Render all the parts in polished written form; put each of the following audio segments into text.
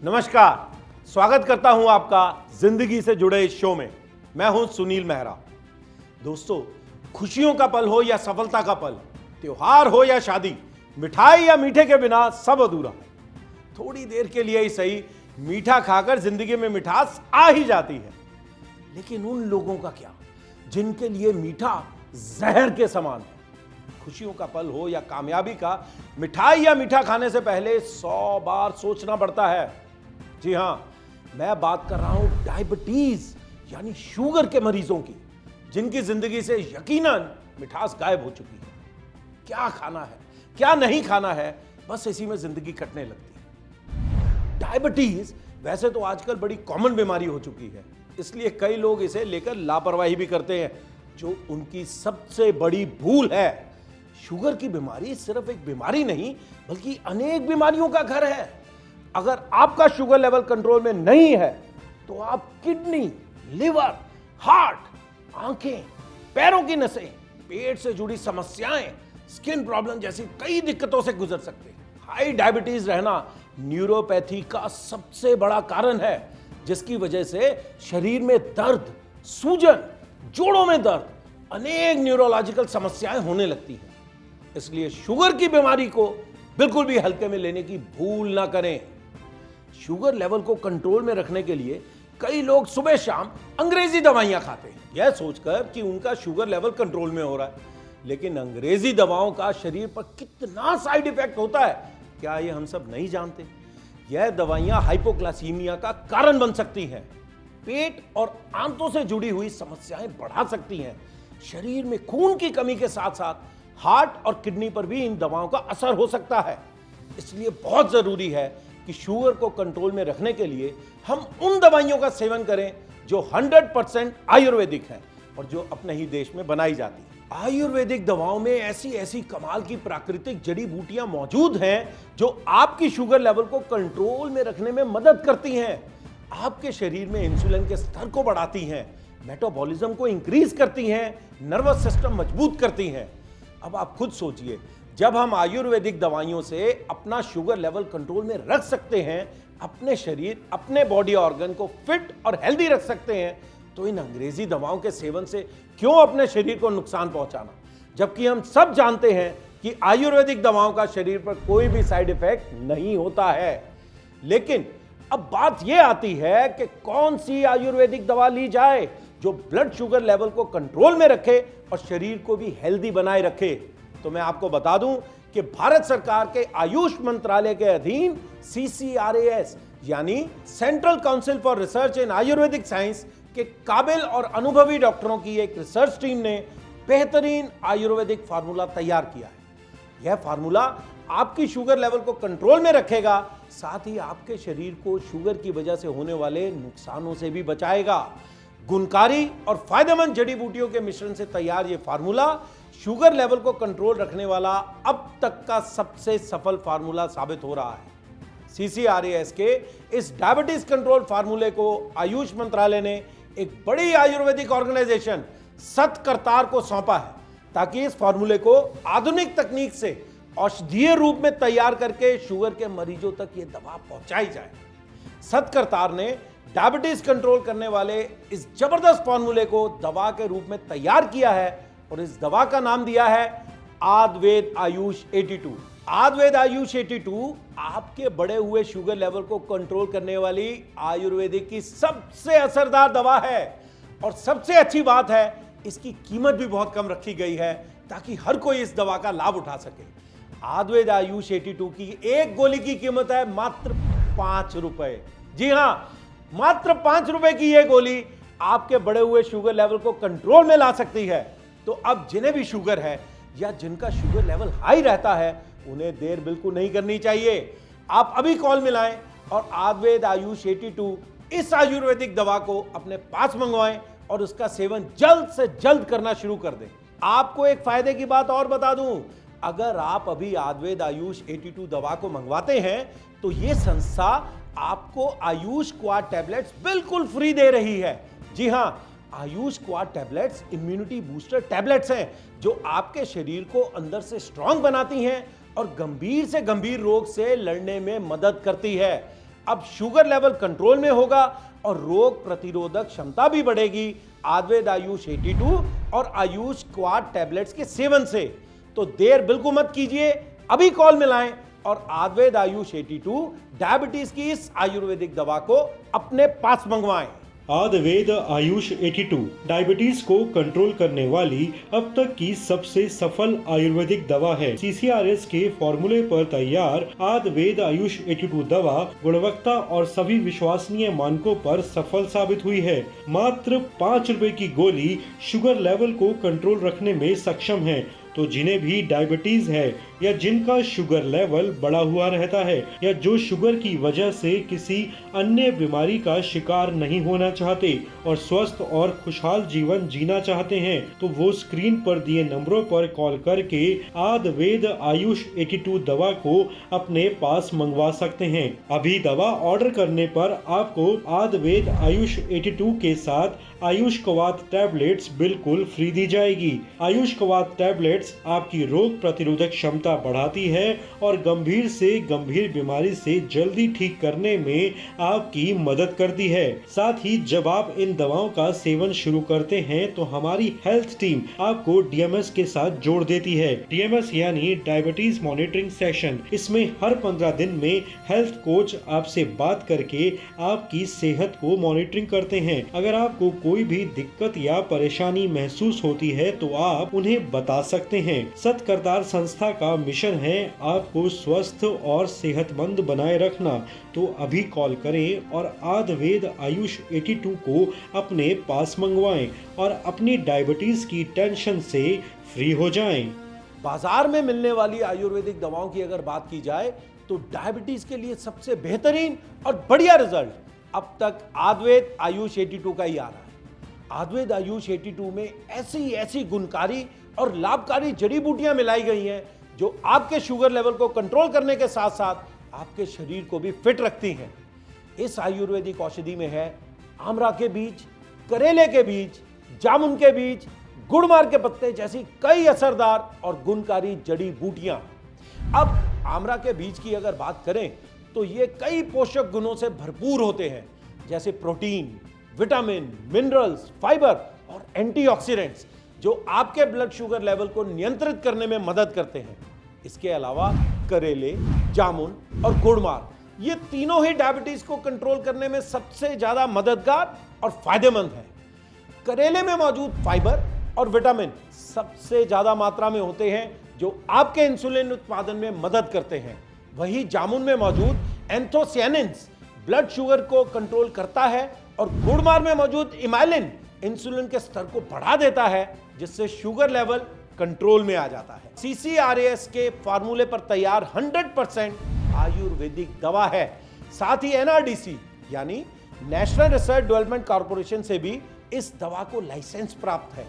नमस्कार, स्वागत करता हूं आपका जिंदगी से जुड़े इस शो में। मैं हूं सुनील मेहरा। दोस्तों, खुशियों का पल हो या सफलता का पल, त्योहार हो या शादी, मिठाई या मीठे के बिना सब अधूरा है। थोड़ी देर के लिए ही सही, मीठा खाकर जिंदगी में मिठास आ ही जाती है। लेकिन उन लोगों का क्या जिनके लिए मीठा जहर के समान है? खुशियों का पल हो या कामयाबी का, मिठाई या मीठा खाने से पहले 100 बार सोचना पड़ता है। जी हां, मैं बात कर रहा हूं डायबिटीज यानी शुगर के मरीजों की, जिनकी जिंदगी से यकीनन मिठास गायब हो चुकी है। क्या खाना है, क्या नहीं खाना है, बस इसी में जिंदगी कटने लगती है। डायबिटीज वैसे तो आजकल बड़ी कॉमन बीमारी हो चुकी है, इसलिए कई लोग इसे लेकर लापरवाही भी करते हैं, जो उनकी सबसे बड़ी भूल है। शुगर की बीमारी सिर्फ एक बीमारी नहीं, बल्कि अनेक बीमारियों का घर है। अगर आपका शुगर लेवल कंट्रोल में नहीं है, तो आप किडनी, लिवर, हार्ट, आंखें, पैरों की नसें, पेट से जुड़ी समस्याएं, स्किन प्रॉब्लम जैसी कई दिक्कतों से गुजर सकते हैं। हाई डायबिटीज रहना न्यूरोपैथी का सबसे बड़ा कारण है, जिसकी वजह से शरीर में दर्द, सूजन, जोड़ों में दर्द, अनेक न्यूरोलॉजिकल समस्याएं होने लगती हैं। इसलिए शुगर की बीमारी को बिल्कुल भी हल्के में लेने की भूल ना करें। शुगर लेवल को कंट्रोल में रखने के लिए कई लोग सुबह शाम अंग्रेजी दवाइयां खाते हैं, यह सोचकर कि उनका शुगर लेवल कंट्रोल में हो रहा है। लेकिन अंग्रेजी दवाओं का शरीर पर कितना साइड इफेक्ट होता है, क्या ये हम सब नहीं जानते? यह दवाइयां हाइपोग्लाइसीमिया का कारण बन सकती हैं, पेट और आंतों से जुड़ी हुई समस्याएं बढ़ा सकती हैं, शरीर में खून की कमी के साथ साथ हार्ट और किडनी पर भी इन दवाओं का असर हो सकता है। इसलिए बहुत जरूरी है कि शुगर को कंट्रोल में रखने के लिए हम उन दवाइयों का सेवन करें जो 100% आयुर्वेदिक हैं और जो अपने ही देश में बनाई जाती है। आयुर्वेदिक दवाओं में ऐसी ऐसी कमाल की प्राकृतिक जड़ी बूटियां मौजूद हैं जो आपकी शुगर लेवल को कंट्रोल में रखने में मदद करती हैं, आपके शरीर में इंसुलिन के स्तर को बढ़ाती हैं, मेटाबॉलिज्म को इंक्रीज करती हैं, नर्वस सिस्टम मजबूत करती हैं। अब आप खुद सोचिए, जब हम आयुर्वेदिक दवाइयों से अपना शुगर लेवल कंट्रोल में रख सकते हैं, अपने शरीर, अपने बॉडी ऑर्गन को फिट और हेल्दी रख सकते हैं, तो इन अंग्रेजी दवाओं के सेवन से क्यों अपने शरीर को नुकसान पहुंचाना? जबकि हम सब जानते हैं कि आयुर्वेदिक दवाओं का शरीर पर कोई भी साइड इफेक्ट नहीं होता है। लेकिन अब बात यह आती है कि कौन सी आयुर्वेदिक दवा ली जाए जो ब्लड शुगर लेवल को कंट्रोल में रखे और शरीर को भी हेल्दी बनाए रखे। तो मैं आपको बता दूं कि भारत सरकार के आयुष मंत्रालय के अधीन CCRAS यानी central council for research in Ayurvedic science के काबिल और अनुभवी डॉक्टरों की एक रिसर्च टीम ने बेहतरीन आयुर्वेदिक फार्मूला तैयार किया है। यह फार्मूला आपकी शुगर लेवल को कंट्रोल में रखेगा, साथ ही आपके शरीर को शुगर की वजह से होने वाले नुकसानों से भी बचाएगा। गुणकारी और फायदेमंद जड़ी बूटियों के मिश्रण से तैयार यह फार्मूला शुगर लेवल को कंट्रोल रखने वाला अब तक का सबसे सफल फार्मूला साबित हो रहा है। CCRAS के इस डायबिटीज कंट्रोल फार्मूले को आयुष मंत्रालय ने एक बड़ी आयुर्वेदिक ऑर्गेनाइजेशन सतकरतार को सौंपा है, ताकि इस फार्मूले को आधुनिक तकनीक से औषधीय रूप में तैयार करके शुगर के मरीजों तक यह दवा पहुंचाई जाए। सतकरतार ने डायबिटीज कंट्रोल करने वाले इस जबरदस्त फार्मूले को दवा के रूप में तैयार किया है और इस दवा का नाम दिया है आयुर्वेद आयुष 82। आयुर्वेद आयुष 82 आपके बढ़े हुए शुगर लेवल को कंट्रोल करने वाली आयुर्वेदिक की सबसे असरदार दवा है। और सबसे अच्छी बात है, इसकी कीमत भी बहुत कम रखी गई है, ताकि हर कोई इस दवा का लाभ उठा सके। आयुर्वेद आयुष 82 की एक गोली की कीमत है मात्र 5 रुपए। जी हां, मात्र 5 रुपए की यह गोली आपके बढ़े हुए शुगर लेवल को कंट्रोल में ला सकती है। तो अब जिन्हें भी शुगर है या जिनका शुगर लेवल हाई रहता है, उन्हें देर बिल्कुल नहीं करनी चाहिए। आप अभी कॉल मिलाएं और आयुर्वेद आयुष 82 इस आयुर्वेदिक दवा को अपने पास मंगवाएं और उसका सेवन जल्द से जल्द करना शुरू कर दें। आपको एक फायदे की बात और बता दूं, अगर आप अभी आयुर्वेद आयुष 82 दवा को मंगवाते हैं, तो यह संस्था आपको आयुष क्वाड टैबलेट्स बिल्कुल फ्री दे रही है। जी हां, Ayush quad tablets immunity booster tablets हैं, जो आपके शरीर को अंदर से स्ट्रांग बनाती हैं और गंभीर से गंभीर रोग से लड़ने में मदद करती है। अब शुगर लेवल कंट्रोल में होगा और रोग प्रतिरोधक क्षमता भी बढ़ेगी आयुर्वेद आयुष 82 और आयुष क्वाड टैबलेट्स के सेवन से। तो देर बिल्कुल मत कीजिए, अभी कॉल मिलाएं और आयुर्वेद आयुष 82 डायबिटीज की इस आयुर्वेदिक दवा को अपने पास मंगवाएं। आयुर्वेद आयुष 82 डायबिटीज को कंट्रोल करने वाली अब तक की सबसे सफल आयुर्वेदिक दवा है। CCRS के फॉर्मूले पर तैयार आयुर्वेद आयुष 82 दवा गुणवत्ता और सभी विश्वसनीय मानकों पर सफल साबित हुई है। मात्र 5 रुपए की गोली शुगर लेवल को कंट्रोल रखने में सक्षम है। तो जिन्हें भी डायबिटीज है या जिनका शुगर लेवल बढ़ा हुआ रहता है या जो शुगर की वजह से किसी अन्य बीमारी का शिकार नहीं होना चाहते और स्वस्थ और खुशहाल जीवन जीना चाहते हैं, तो वो स्क्रीन पर दिए नंबरों पर कॉल करके आयुर्वेद आयुष 82 दवा को अपने पास मंगवा सकते हैं। अभी दवा ऑर्डर करने पर आपको आयुर्वेद आयुष 82 के साथ आयुष क्वाड टैबलेट्स बिल्कुल फ्री दी जाएगी। आयुष क्वाड टैबलेट्स आपकी रोग प्रतिरोधक क्षमता बढ़ाती है और गंभीर से गंभीर बीमारी से जल्दी ठीक करने में आपकी मदद करती है। साथ ही जब आप इन दवाओं का सेवन शुरू करते हैं तो हमारी हेल्थ टीम आपको DMS के साथ जोड़ देती है। DMS यानी डायबिटीज मॉनिटरिंग सेशन। इसमें हर 15 दिन में हेल्थ कोच आपसे बात करके आपकी सेहत को मॉनिटरिंग करते हैं। अगर आपको कोई भी दिक्कत या परेशानी महसूस होती है तो आप उन्हें बता सकते हैं। सत्करतार संस्था का मिशन है आपको स्वस्थ और सेहतमंद बनाए रखना। तो अभी कॉल करें और आयुर्वेद आयुष 82 को अपने पास मंगवाएं और अपनी डायबिटीज की टेंशन से फ्री हो जाएं। बाजार में मिलने वाली आयुर्वेदिक दवाओं की अगर बात की जाए तो डायबिटीज के लिए सबसे बेहतरीन और बढ़िया रिजल्ट अब तक आयुर्वेद आयुष 82 का ही आ रहा है। आयुर्वेद आयुष 82 में ऐसी गुणकारी और लाभकारी जड़ी बूटियां मिलाई गई हैं जो आपके शुगर लेवल को कंट्रोल करने के साथ साथ आपके शरीर को भी फिट रखती हैं। इस आयुर्वेदिक औषधि में है आमरा के बीज, करेले के बीज, जामुन के बीज, गुड़मार के पत्ते जैसी कई असरदार और गुणकारी जड़ी बूटियां। अब आमरा के बीज की अगर बात करें तो ये कई पोषक गुणों से भरपूर होते हैं, जैसे प्रोटीन, विटामिन, मिनरल्स, फाइबर और एंटीऑक्सीडेंट्स जो आपके ब्लड शुगर लेवल को नियंत्रित करने में मदद करते हैं। इसके अलावा करेले, जामुन और गुड़मार ये तीनों ही डायबिटीज को कंट्रोल करने में सबसे ज्यादा मददगार और फायदेमंद है। करेले में मौजूद फाइबर और विटामिन सबसे ज्यादा मात्रा में होते हैं जो आपके इंसुलिन उत्पादन में मदद करते हैं। वहीं जामुन में मौजूद एंथोसियानिन्स ब्लड शुगर को कंट्रोल करता है और गुड़मार में मौजूद इमाइलिन इंसुलिन के स्तर को बढ़ा देता है जिससे शुगर लेवल कंट्रोल में आ जाता है। CCRS के फार्मूले पर तैयार 100% आयुर्वेदिक दवा है। साथ ही NRDC यानी नेशनल रिसर्च डेवलपमेंट कॉर्पोरेशन से भी इस दवा को लाइसेंस प्राप्त है।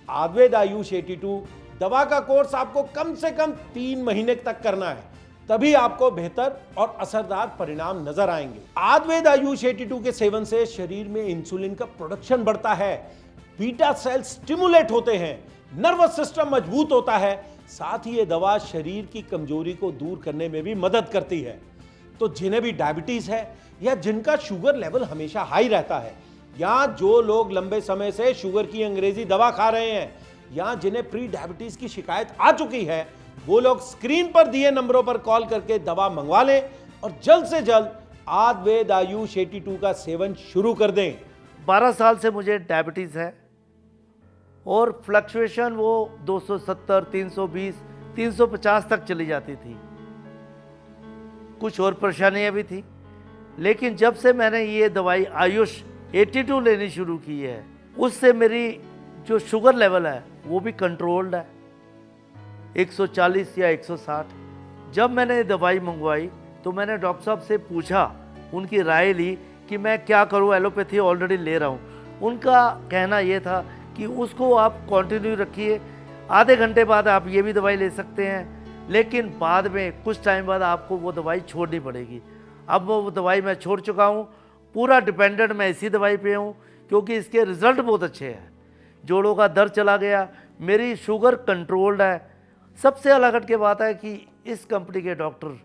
आयुर्वेद आयुष 82 दवा का कोर्स आपको कम से कम 3 महीने तक करना है, तभी आपको बेहतर और असरदार परिणाम नजर आएंगे। आयुर्वेद आयुष 82 के सेवन से शरीर में इंसुलिन का प्रोडक्शन बढ़ता है, बीटा सेल स्टिमुलेट होते हैं, नर्वस सिस्टम मजबूत होता है। साथ ही ये दवा शरीर की कमजोरी को दूर करने में भी मदद करती है। तो जिन्हें भी डायबिटीज है या जिनका शुगर लेवल हमेशा हाई रहता है या जो लोग लंबे समय से शुगर की अंग्रेजी दवा खा रहे हैं या जिन्हें प्री डायबिटीज की शिकायत आ चुकी है, वो लोग स्क्रीन पर दिए नंबरों पर कॉल करके दवा मंगवा लें और जल्द से जल्द आयुर्वेद आयुष 82 का सेवन शुरू कर दें। 12 साल से मुझे डायबिटीज़ है और फ्लक्चुएशन वो 270, 320, 350 तक चली जाती थी। कुछ और परेशानियां भी थी, लेकिन जब से मैंने ये दवाई आयुष 82 लेनी शुरू की है उससे मेरी जो शुगर लेवल है वो भी कंट्रोल्ड है, 140 या 160। जब मैंने ये दवाई मंगवाई तो मैंने डॉक्टर साहब से पूछा, उनकी राय ली कि मैं क्या करूं, एलोपैथी ऑलरेडी ले रहा हूं। उनका कहना ये था कि उसको आप कंटिन्यू रखिए, आधे घंटे बाद आप ये भी दवाई ले सकते हैं, लेकिन बाद में कुछ टाइम बाद आपको वो दवाई छोड़नी पड़ेगी। अब वो दवाई मैं छोड़ चुका हूँ, पूरा डिपेंडेंट मैं इसी दवाई पे हूँ क्योंकि इसके रिज़ल्ट बहुत अच्छे हैं। जोड़ों का दर्द चला गया, मेरी शुगर कंट्रोल्ड है। सबसे अलग हट के बात है कि इस कंपनी के डॉक्टर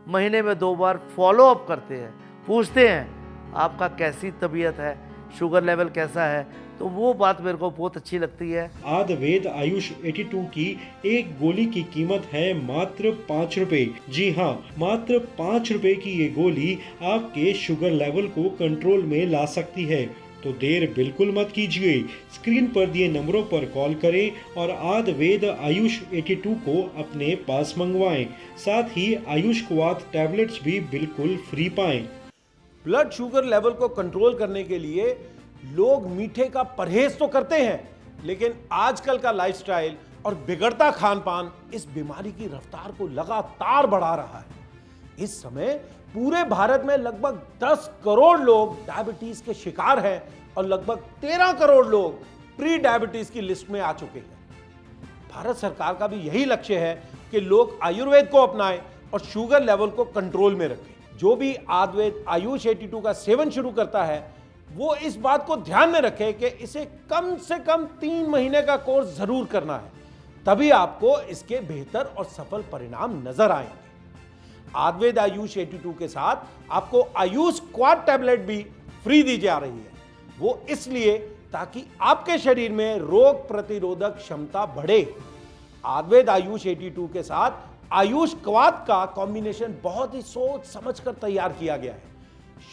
महीने में 2 बार फॉलो अप करते हैं, पूछते हैं आपका कैसी तबीयत है, शुगर लेवल कैसा है, तो वो बात मेरे को बहुत अच्छी लगती है। आयुर्वेद आयुष 82 की एक गोली की कीमत है मात्र 5 रुपए। जी हाँ, मात्र 5 रुपए की ये गोली आपके शुगर लेवल को कंट्रोल में ला सकती है। तो देर बिल्कुल मत कीजिए, स्क्रीन पर दिए नंबरों पर कॉल करें और आयुर्वेद आयुष 82 को अपने पास मंगवाएं। साथ ही आयुष क्वाथ टैबलेट्स भी बिल्कुल फ्री पाएं। ब्लड शुगर लेवल को कंट्रोल करने के लिए लोग मीठे का परहेज तो करते हैं, लेकिन आजकल का लाइफस्टाइल और बिगड़ता खान पान इस बीमारी की रफ्तार को लगातार बढ़ा रहा है। इस समय पूरे भारत में लगभग 10 करोड़ लोग डायबिटीज के शिकार हैं और लगभग 13 करोड़ लोग प्री डायबिटीज की लिस्ट में आ चुके हैं। भारत सरकार का भी यही लक्ष्य है कि लोग आयुर्वेद को अपनाएं और शुगर लेवल को कंट्रोल में रखें। जो भी आयुर्वेद आयुष 82 का सेवन शुरू करता है वो इस बात को ध्यान में रखे कि इसे कम से कम 3 महीने का कोर्स जरूर करना है, तभी आपको इसके बेहतर और सफल परिणाम नजर आएंगे। आयुर्वेद आयुष 82 के साथ आपको आयुष क्वाड टैबलेट भी फ्री दी जा रही है। वो इसलिए ताकि आपके शरीर में रोग प्रतिरोधक क्षमता बढ़े। आयुर्वेद आयुष 82 के साथ आयुष क्वाद का कॉम्बिनेशन बहुत ही सोच समझकर तैयार किया गया है।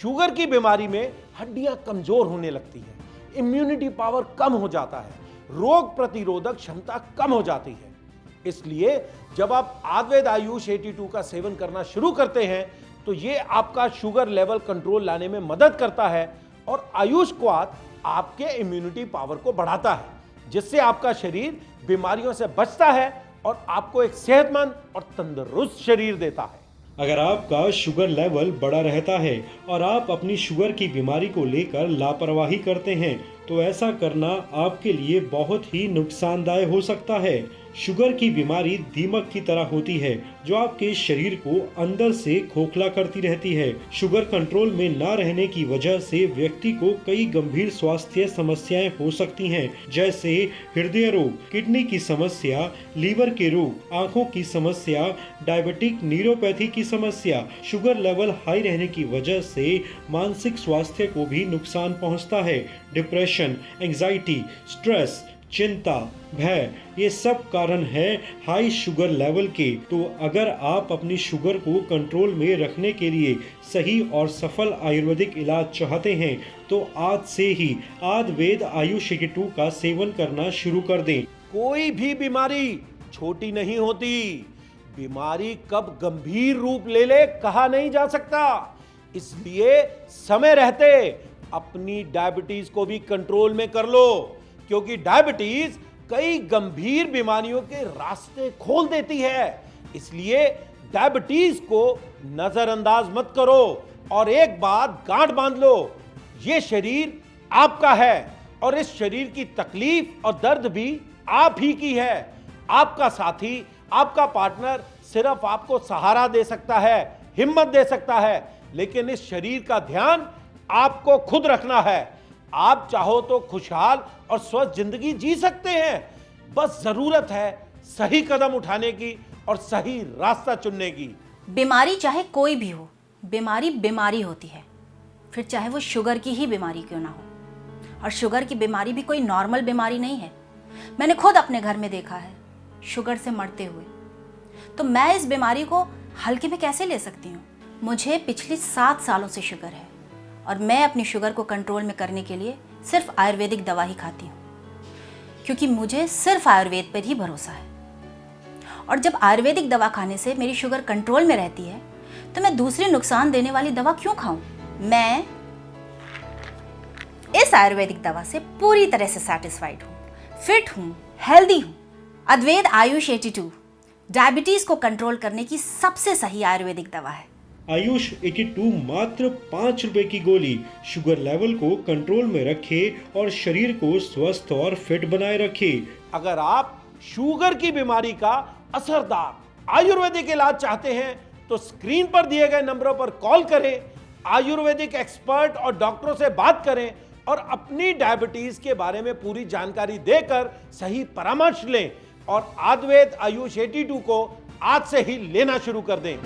शुगर की बीमारी में हड्डियां कमजोर होने लगती हैं, इम्यूनिटी पावर कम हो जाता है, रोग प्रतिरोधक क्षमता कम हो जाती है। इसलिए जब आप आयुर्वेद आयुष 82 का सेवन करना शुरू करते हैं तो ये आपका शुगर लेवल कंट्रोल लाने में मदद करता है और आयुष क्वाद आपके इम्यूनिटी पावर को बढ़ाता है, जिससे आपका शरीर बीमारियों से बचता है और आपको एक सेहतमंद और तंदुरुस्त शरीर देता है। अगर आपका शुगर लेवल बढ़ा रहता है और आप अपनी शुगर की बीमारी को लेकर लापरवाही करते हैं तो ऐसा करना आपके लिए बहुत ही नुकसानदायक हो सकता है। शुगर की बीमारी दीमक की तरह होती है जो आपके शरीर को अंदर से खोखला करती रहती है। शुगर कंट्रोल में न रहने की वजह से व्यक्ति को कई गंभीर स्वास्थ्य समस्याएं हो सकती हैं, जैसे हृदय रोग, किडनी की समस्या, लीवर के रोग, आंखों की समस्या, डायबिटिक न्यूरोपैथी की समस्या। शुगर लेवल हाई रहने की वजह से मानसिक स्वास्थ्य को भी नुकसान पहुंचता है। डिप्रेशन, एंजाइटी, स्ट्रेस, चिंता, भय, ये सब कारण है हाई शुगर लेवल के। तो अगर आप अपनी शुगर को कंट्रोल में रखने के लिए सही और सफल आयुर्वेदिक इलाज चाहते हैं तो आज से ही आयुर्वेद आयुष 82 का सेवन करना शुरू कर दें। कोई भी बीमारी छोटी नहीं होती। बीमारी कब गंभीर रूप ले ले कहा नहीं जा सकता। इसलिए समय रहते अपनी डायबिटीज को भी कंट्रोल में कर लो, क्योंकि डायबिटीज कई गंभीर बीमारियों के रास्ते खोल देती है। इसलिए डायबिटीज को नजरअंदाज मत करो और एक बात गांठ बांध लो, ये शरीर आपका है और इस शरीर की तकलीफ और दर्द भी आप ही की है। आपका साथी, आपका पार्टनर सिर्फ आपको सहारा दे सकता है, हिम्मत दे सकता है, लेकिन इस शरीर का ध्यान आपको खुद रखना है। आप चाहो तो खुशहाल और स्वस्थ जिंदगी जी सकते हैं। बस जरूरत है सही कदम उठाने की और सही रास्ता चुनने की। बीमारी चाहे कोई भी हो, बीमारी बीमारी होती है, फिर चाहे वो शुगर की ही बीमारी क्यों ना हो। और शुगर की बीमारी भी कोई नॉर्मल बीमारी नहीं है। मैंने खुद अपने घर में देखा है शुगर से मरते हुए। तो मैं इस बीमारी को हल्के में कैसे ले सकती हूँ। मुझे पिछले 7 सालों से शुगर है और मैं अपनी शुगर को कंट्रोल में करने के लिए सिर्फ आयुर्वेदिक दवा ही खाती हूँ, क्योंकि मुझे सिर्फ आयुर्वेद पर ही भरोसा है। और जब आयुर्वेदिक दवा खाने से मेरी शुगर कंट्रोल में रहती है तो मैं दूसरी नुकसान देने वाली दवा क्यों खाऊं। मैं इस आयुर्वेदिक दवा से पूरी तरह से सैटिस्फाइड हूँ, फिट हूँ, हेल्दी हूँ। आयुर्वेद आयुष 82 डायबिटीज को कंट्रोल करने की सबसे सही आयुर्वेदिक दवा है। आयुष 82 मात्र 5 रुपए की गोली शुगर लेवल को कंट्रोल में रखे और शरीर को स्वस्थ और फिट बनाए रखे। अगर आप शुगर की बीमारी का असरदार आयुर्वेदिक इलाज चाहते हैं तो स्क्रीन पर दिए गए नंबरों पर कॉल करें, आयुर्वेदिक एक्सपर्ट और डॉक्टरों से बात करें और अपनी डायबिटीज के बारे में पूरी जानकारी देकर सही परामर्श लें और आयुर्वेद आयुष 82 को आज से ही लेना शुरू कर दें।